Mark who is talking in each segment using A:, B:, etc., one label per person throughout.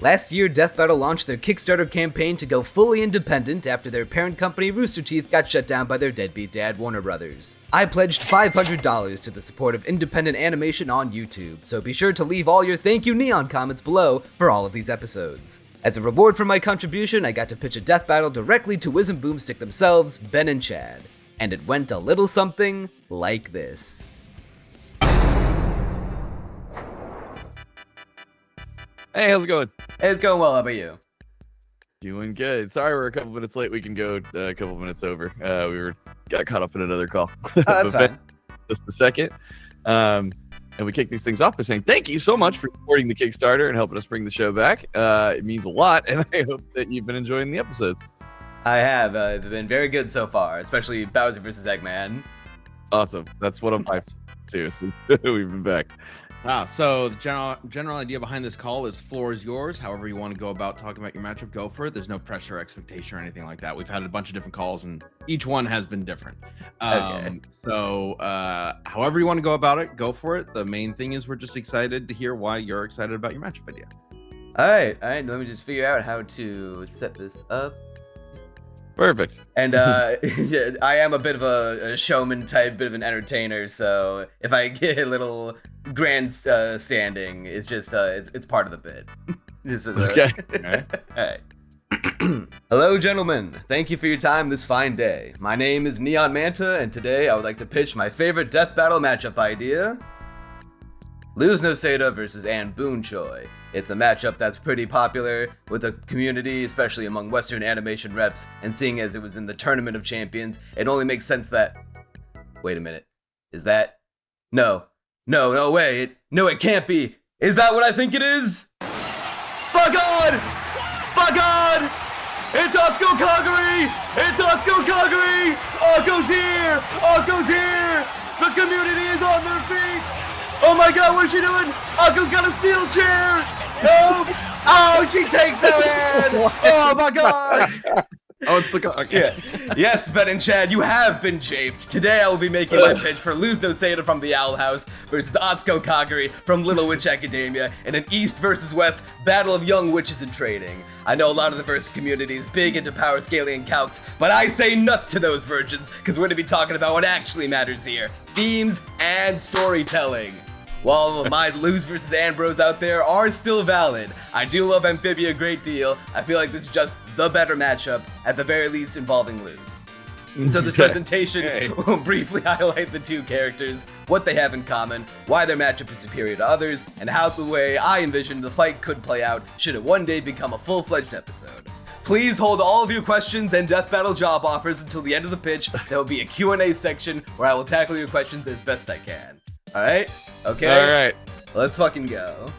A: Last year, Death Battle launched their Kickstarter campaign to go fully independent after their parent company Rooster Teeth got shut down by their deadbeat dad Warner Brothers. I pledged $500 to the support of independent animation on YouTube, so be sure to leave all your thank you neon comments below for all of these episodes. As a reward for my contribution, I got to pitch a Death Battle directly to Wiz and Boomstick themselves, Ben and Chad. And it went a little something like this.
B: Hey, how's it going?
A: Hey, it's going well. How about you?
B: Doing good. Sorry we're a couple minutes late. We can go a couple minutes over. Got caught up in another call.
A: Oh, that's fine.
B: Just a second. And we kick these things off by saying thank you so much for supporting the Kickstarter and helping us bring the show back. It means a lot, and I hope that you've been enjoying the episodes.
A: I have. They've been very good so far, especially Bowser vs. Eggman.
B: Awesome. That's what I'm hyped to. So we've been back.
C: So the general idea behind this call is floor is yours. However you want to go about talking about your matchup, go for it. There's no pressure or expectation or anything like that. We've had a bunch of different calls and each one has been different. So however you want to go about it, go for it. The main thing is we're just excited to hear why you're excited about your matchup idea.
A: All right. Let me just figure out how to set this up.
B: Perfect.
A: And I am a bit of a showman type, bit of an entertainer, so if I get a little grandstanding, it's just it's part of the bit. This is
B: okay.
A: All right. Hello, gentlemen. Thank you for your time this fine day. My name is NeonManta, and today I would like to pitch my favorite Death Battle matchup idea: Noceda versus Boon Choi. It's a matchup that's pretty popular with the community, especially among Western animation reps, and seeing as it was in the Tournament of Champions, it only makes sense that... Wait a minute. Is that... No way. It can't be. Is that what I think it is? By God! It's Atsuko Kagari! Akko's here! The community is on their feet! Oh my God, what's she doing? Akko's got a steel chair! No! Oh, she takes her in! Oh my God!
C: Oh, it's the okay.
A: Yeah. Yes, Ben and Chad, you have been japed. Today I will be making my pitch for Noceda from the Owl House versus Atsuko Kagari from Little Witch Academia in an East versus West battle of young witches in training. I know a lot of the verse community is big into power scaling and calcs, but I say nuts to those virgins, because we're going to be talking about what actually matters here: themes and storytelling. While my Luz versus Bros out there are still valid, I do love Amphibia a great deal. I feel like this is just the better matchup, at the very least involving Luz. So the presentation will briefly highlight the two characters, what they have in common, why their matchup is superior to others, and how the way I envision the fight could play out should it one day become a full-fledged episode. Please hold all of your questions and Death Battle job offers until the end of the pitch. There will be a Q&A section where I will tackle your questions as best I can. Alright? Okay?
B: Alright.
A: Let's fucking go.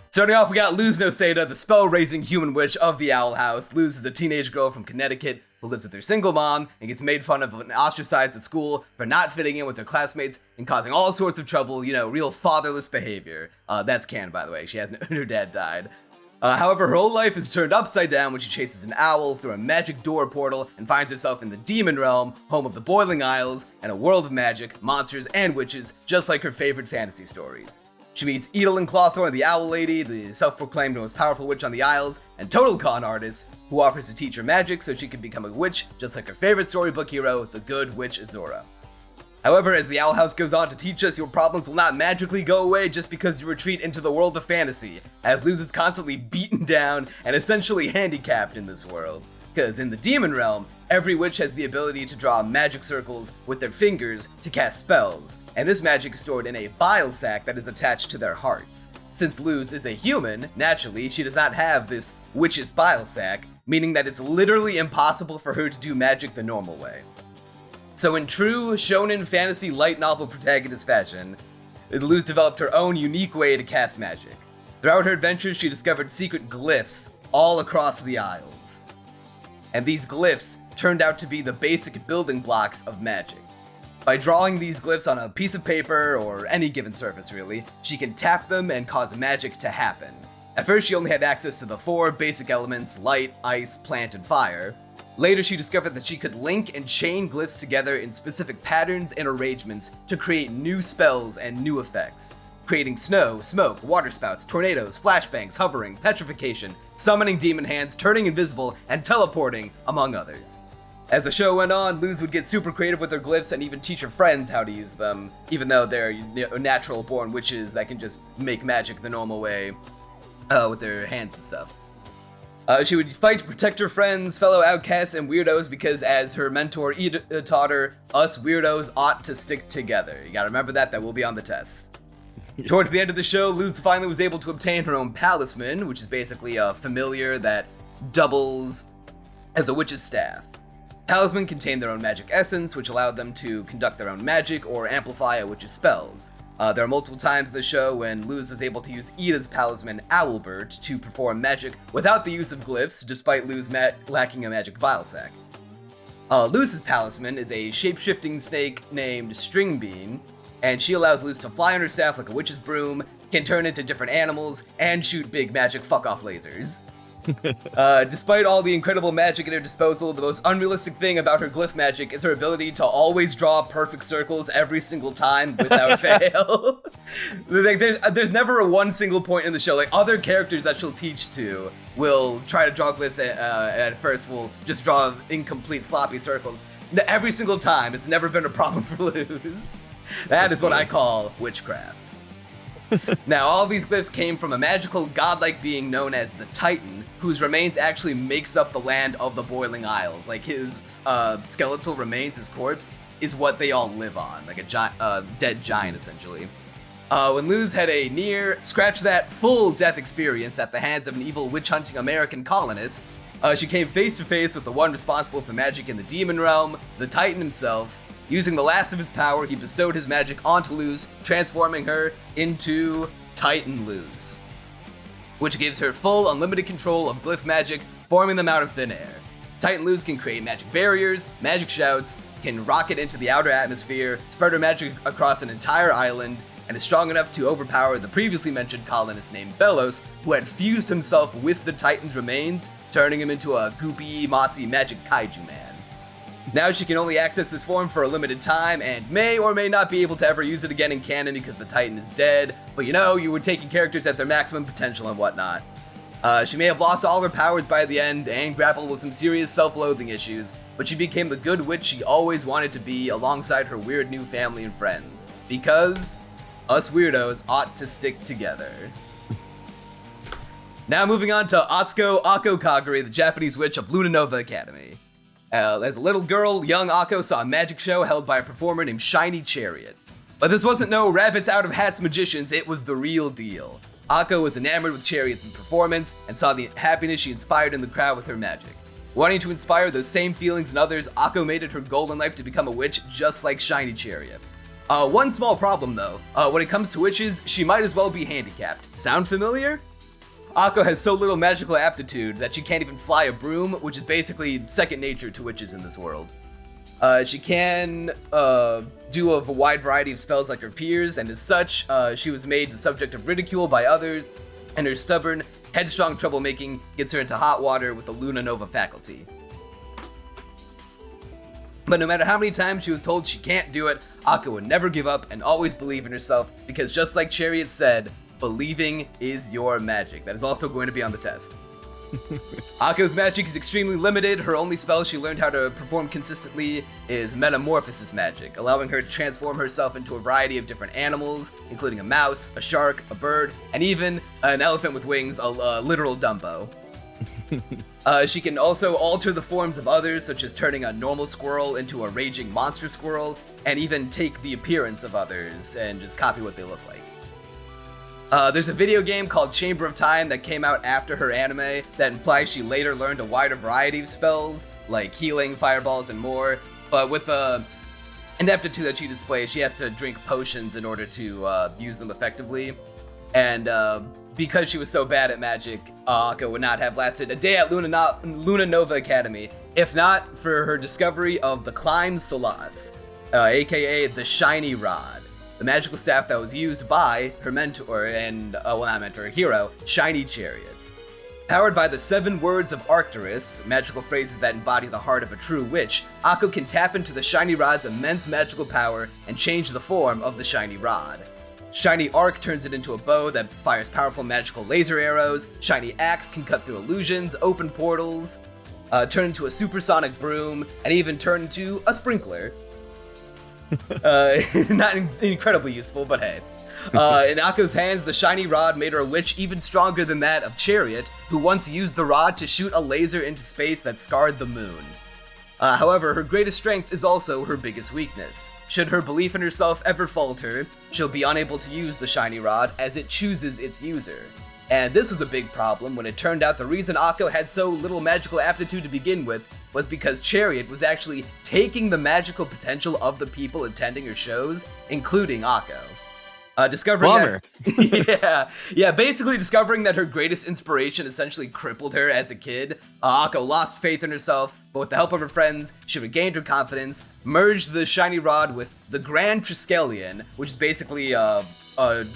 A: Starting off, we got Noceda, the spell-raising human witch of the Owl House. Luz is a teenage girl from Connecticut who lives with her single mom and gets made fun of and ostracized at school for not fitting in with her classmates and causing all sorts of trouble, real fatherless behavior. That's canon, by the way. She has her dad died. However, her whole life is turned upside down when she chases an owl through a magic door portal and finds herself in the demon realm, home of the Boiling Isles, and a world of magic, monsters, and witches, just like her favorite fantasy stories. She meets Edelyn Clawthorne, the Owl Lady, the self-proclaimed most powerful witch on the Isles, and total con artist, who offers to teach her magic so she can become a witch, just like her favorite storybook hero, the good witch Azora. However, as the Owl House goes on to teach us, your problems will not magically go away just because you retreat into the world of fantasy, as Luz is constantly beaten down and essentially handicapped in this world. Because in the demon realm, every witch has the ability to draw magic circles with their fingers to cast spells, and this magic is stored in a bile sac that is attached to their hearts. Since Luz is a human, naturally, she does not have this witch's bile sac, meaning that it's literally impossible for her to do magic the normal way. So in true shonen fantasy light novel protagonist fashion, Luz developed her own unique way to cast magic. Throughout her adventures, she discovered secret glyphs all across the Isles. And these glyphs turned out to be the basic building blocks of magic. By drawing these glyphs on a piece of paper, or any given surface really, she can tap them and cause magic to happen. At first she only had access to the 4 basic elements: light, ice, plant, and fire. Later she discovered that she could link and chain glyphs together in specific patterns and arrangements to create new spells and new effects. creating snow, smoke, water spouts, tornadoes, flashbangs, hovering, petrification, summoning demon hands, turning invisible, and teleporting, among others. As the show went on, Luz would get super creative with her glyphs and even teach her friends how to use them, even though they're natural-born witches that can just make magic the normal way with their hands and stuff. She would fight to protect her friends, fellow outcasts, and weirdos because, as her mentor taught her, us weirdos ought to stick together. You gotta remember that will be on the test. Towards the end of the show, Luz finally was able to obtain her own palisman, which is basically a familiar that doubles as a witch's staff. Talisman contained their own magic essence, which allowed them to conduct their own magic or amplify a witch's spells. There are multiple times in the show when Luz was able to use Ida's palisman, Owlbird, to perform magic without the use of glyphs, despite Luz lacking a magic vial sac. Luz's palisman is a shape-shifting snake named Stringbean, and she allows Luz to fly on her staff like a witch's broom, can turn into different animals, and shoot big magic fuck-off lasers. Despite all the incredible magic at her disposal, the most unrealistic thing about her glyph magic is her ability to always draw perfect circles every single time without fail. Like, there's never one single point in the show, like other characters that she'll teach to will try to draw glyphs at first will just draw incomplete sloppy circles. Every single time, it's never been a problem for Luz. That is what I call witchcraft. Now, all these glyphs came from a magical, godlike being known as the Titan, whose remains actually makes up the land of the Boiling Isles. Like, his skeletal remains, his corpse, is what they all live on, like a dead giant, essentially. When Luz had a near, scratch that, full death experience at the hands of an evil witch-hunting American colonist, she came face to face with the one responsible for magic in the demon realm, the Titan himself. Using the last of his power, he bestowed his magic onto Luz, transforming her into Titan Luz, which gives her full unlimited control of glyph magic, forming them out of thin air. Titan Luz can create magic barriers, magic shouts, can rocket into the outer atmosphere, spread her magic across an entire island, and is strong enough to overpower the previously mentioned colonist named Belos, who had fused himself with the Titan's remains, turning him into a goopy, mossy magic kaiju man. Now she can only access this form for a limited time, and may or may not be able to ever use it again in canon because the Titan is dead, but you were taking characters at their maximum potential and whatnot. She may have lost all her powers by the end and grappled with some serious self-loathing issues, but she became the good witch she always wanted to be alongside her weird new family and friends. Because us weirdos ought to stick together. Now moving on to Atsuko Akko Kagari, the Japanese witch of Lunanova Academy. As a little girl, young Akko saw a magic show held by a performer named Shiny Chariot. But this wasn't no rabbits out of hats magicians, it was the real deal. Akko was enamored with Chariot's performance and saw the happiness she inspired in the crowd with her magic. Wanting to inspire those same feelings in others, Akko made it her goal in life to become a witch just like Shiny Chariot. One small problem though, when it comes to witches, she might as well be handicapped. Sound familiar? Akko has so little magical aptitude that she can't even fly a broom, which is basically second nature to witches in this world. She can do a wide variety of spells like her peers, and as such, she was made the subject of ridicule by others, and her stubborn, headstrong troublemaking gets her into hot water with the Luna Nova faculty. But no matter how many times she was told she can't do it, Akko would never give up and always believe in herself, because just like Chariot said, believing is your magic. That is also going to be on the test. Akko's magic is extremely limited. Her only spell she learned how to perform consistently is Metamorphosis magic, allowing her to transform herself into a variety of different animals, including a mouse, a shark, a bird, and even an elephant with wings, a literal Dumbo. She can also alter the forms of others, such as turning a normal squirrel into a raging monster squirrel, and even take the appearance of others and just copy what they look like. There's a video game called Chamber of Time that came out after her anime that implies she later learned a wider variety of spells, like healing, fireballs, and more, but with the ineptitude that she displays, she has to drink potions in order to use them effectively, and because she was so bad at magic, Akko would not have lasted a day at Luna Nova Academy, if not for her discovery of the Climb Solace, aka the Shiny Rod. The magical staff that was used by her mentor and, her hero, Shiny Chariot. Powered by the 7 words of Arcturus, magical phrases that embody the heart of a true witch, Akko can tap into the Shiny Rod's immense magical power and change the form of the Shiny Rod. Shiny Arc turns it into a bow that fires powerful magical laser arrows. Shiny Axe can cut through illusions, open portals, turn into a supersonic broom, and even turn into a sprinkler. Not incredibly useful, but hey. In Akko's hands, the shiny rod made her a witch even stronger than that of Chariot, who once used the rod to shoot a laser into space that scarred the moon. However, her greatest strength is also her biggest weakness. Should her belief in herself ever falter, she'll be unable to use the shiny rod as it chooses its user. And this was a big problem when it turned out the reason Akko had so little magical aptitude to begin with was because Chariot was actually taking the magical potential of the people attending her shows, including Akko. Discovering basically discovering that her greatest inspiration essentially crippled her as a kid, Akko lost faith in herself, but with the help of her friends, she regained her confidence, merged the shiny rod with the Grand Triskelion, which is basically a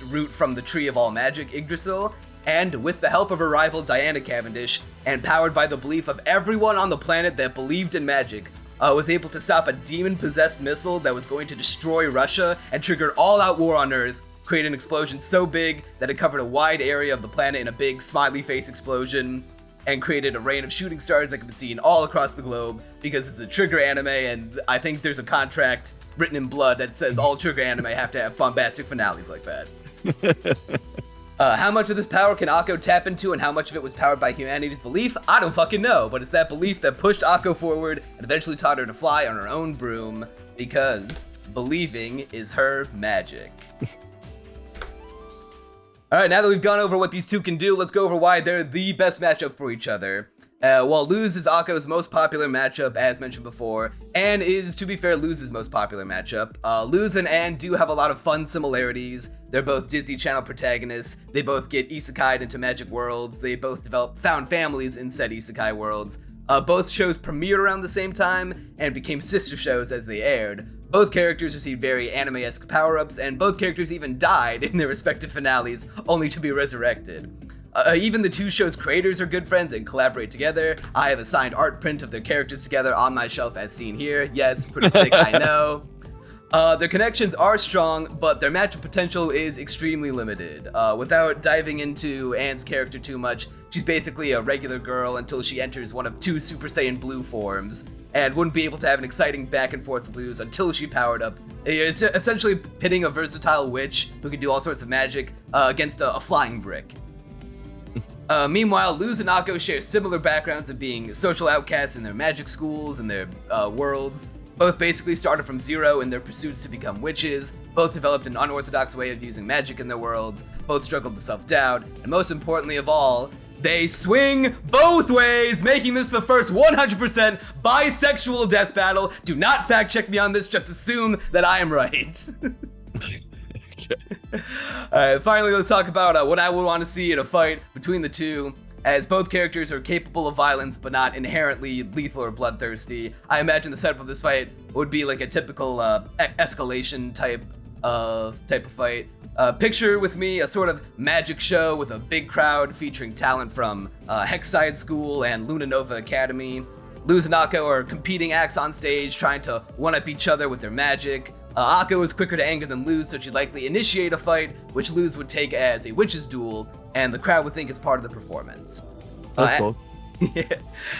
A: root from the Tree of All Magic, Yggdrasil, and with the help of her rival Diana Cavendish, and powered by the belief of everyone on the planet that believed in magic, was able to stop a demon-possessed missile that was going to destroy Russia and trigger all-out war on Earth, create an explosion so big that it covered a wide area of the planet in a big smiley face explosion, and created a rain of shooting stars that could be seen all across the globe, because it's a Trigger anime, and I think there's a contract written in blood that says all Trigger anime have to have bombastic finales like that. How much of this power can Akko tap into and how much of it was powered by humanity's belief? I don't fucking know, but it's that belief that pushed Akko forward and eventually taught her to fly on her own broom, because believing is her magic. Alright, now that we've gone over what these two can do, let's go over why they're the best matchup for each other. While Luz is Akko's most popular matchup, as mentioned before, Anne is, to be fair, Luz's most popular matchup. Luz and Anne do have a lot of fun similarities. They're both Disney Channel protagonists. They both get isekai'd into magic worlds. They both found families in said isekai worlds. Both shows premiered around the same time and became sister shows as they aired. Both characters received very anime-esque power-ups, and both characters even died in their respective finales, only to be resurrected. Even the two shows' creators are good friends and collaborate together. I have a signed art print of their characters together on my shelf as seen here. Yes, pretty sick, I know. Their connections are strong, but their matchup potential is extremely limited. Without diving into Anne's character too much, she's basically a regular girl until she enters one of two Super Saiyan Blue forms, and wouldn't be able to have an exciting back and forth Luz until she powered up. It's essentially pitting a versatile witch who can do all sorts of magic against a flying brick. Meanwhile, Luz and Akko share similar backgrounds of being social outcasts in their magic schools and their worlds. Both basically started from zero in their pursuits to become witches. Both developed an unorthodox way of using magic in their worlds. Both struggled with self-doubt. And most importantly of all, they swing both ways, making this the first 100% bisexual death battle. Do not fact check me on this, just assume that I am right. Alright, finally let's talk about what I would want to see in a fight between the two, as both characters are capable of violence but not inherently lethal or bloodthirsty. I imagine the setup of this fight would be like a typical escalation type of fight. Picture with me a sort of magic show with a big crowd featuring talent from Hexside School and Luna Nova Academy. Luz and Akko are competing acts on stage, trying to one-up each other with their magic. Akko is quicker to anger than Luz, so she'd likely initiate a fight, which Luz would take as a witch's duel, and the crowd would think is part of the performance.
B: That's cool.
A: Yeah,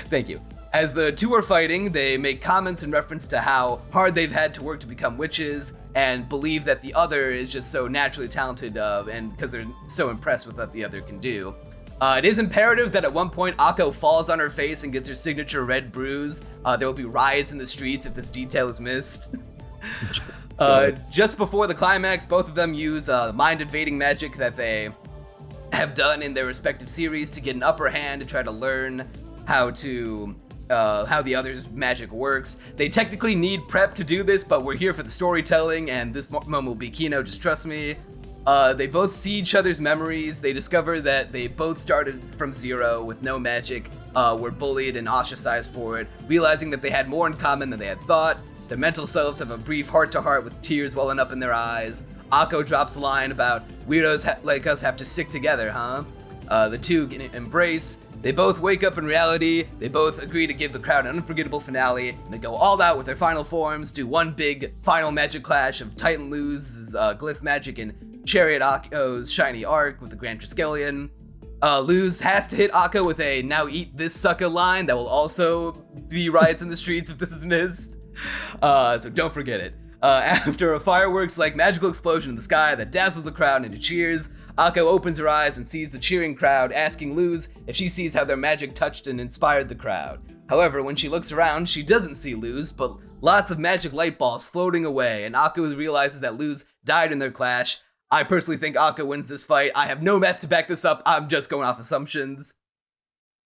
A: thank you. As the two are fighting, they make comments in reference to how hard they've had to work to become witches, and believe that the other is just so naturally talented, and because they're so impressed with what the other can do. It is imperative that at one point Akko falls on her face and gets her signature red bruise. There will be riots in the streets if this detail is missed. Just before the climax, both of them use mind-invading magic that they have done in their respective series to get an upper hand and try to learn how the other's magic works. They technically need prep to do this, but we're here for the storytelling, and this moment will be keynote, just trust me. They both see each other's memories. They discover that they both started from zero with no magic, were bullied and ostracized for it, realizing that they had more in common than they had thought. Their mental selves have a brief heart-to-heart with tears welling up in their eyes. Akko drops a line about, weirdos like us have to stick together, huh? The two can embrace. They both wake up in reality. They both agree to give the crowd an unforgettable finale. And they go all out with their final forms, do one big final magic clash of Titan Luz's glyph magic and Chariot Akko's shiny arc with the Grand Triskelion. Luz has to hit Akko with a "now eat this sucker" line that will also be riots in the streets if this is missed. So don't forget it. After a fireworks-like magical explosion in the sky that dazzles the crowd into cheers, Akko opens her eyes and sees the cheering crowd, asking Luz if she sees how their magic touched and inspired the crowd. However, when she looks around, she doesn't see Luz, but lots of magic light balls floating away, and Akko realizes that Luz died in their clash. I personally think Akko wins this fight. I have no math to back this up. I'm just going off assumptions.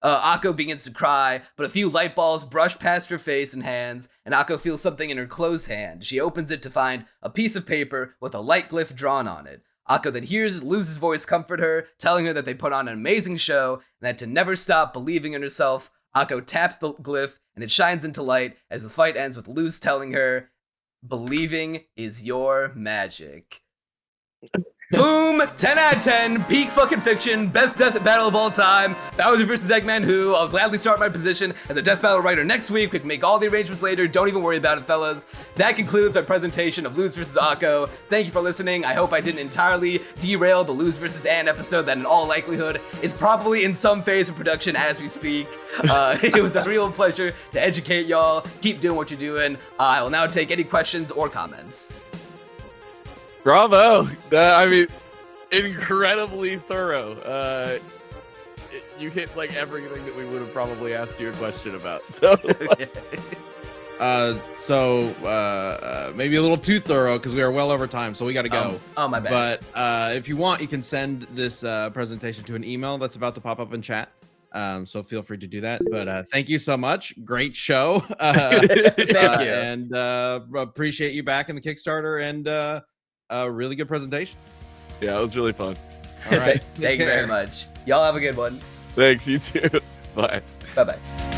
A: Akko begins to cry, but a few light balls brush past her face and hands, and Akko feels something in her closed hand. She opens it to find a piece of paper with a light glyph drawn on it. Akko then hears Luz's voice comfort her, telling her that they put on an amazing show, and that to never stop believing in herself. Akko taps the glyph, and it shines into light as the fight ends with Luz telling her, "Believing is your magic." Boom! 10 out of 10, peak fucking fiction, best death battle of all time, Bowser vs. Eggman, who I'll gladly start my position as a death battle writer next week. We can make all the arrangements later, don't even worry about it, fellas. That concludes our presentation of Luz vs. Akko. Thank you for listening. I hope I didn't entirely derail the Luz vs. Ann episode that in all likelihood is probably in some phase of production as we speak. It was a real pleasure to educate y'all. Keep doing what you're doing. I will now take any questions or comments.
B: Bravo! I mean, incredibly thorough. You hit like everything that we would have probably asked you a question about. So,
C: maybe a little too thorough because we are well over time, so we got to go.
A: Oh, my bad.
C: But if you want, you can send this presentation to an email that's about to pop up in chat. So feel free to do that. But thank you so much. Great show.
A: Thank you.
C: And appreciate you back in the Kickstarter and a really good presentation.
B: Yeah, it was really fun.
C: All right.
A: Thank you very much. Y'all have a good one.
B: Thanks, you too. Bye.
A: Bye-bye.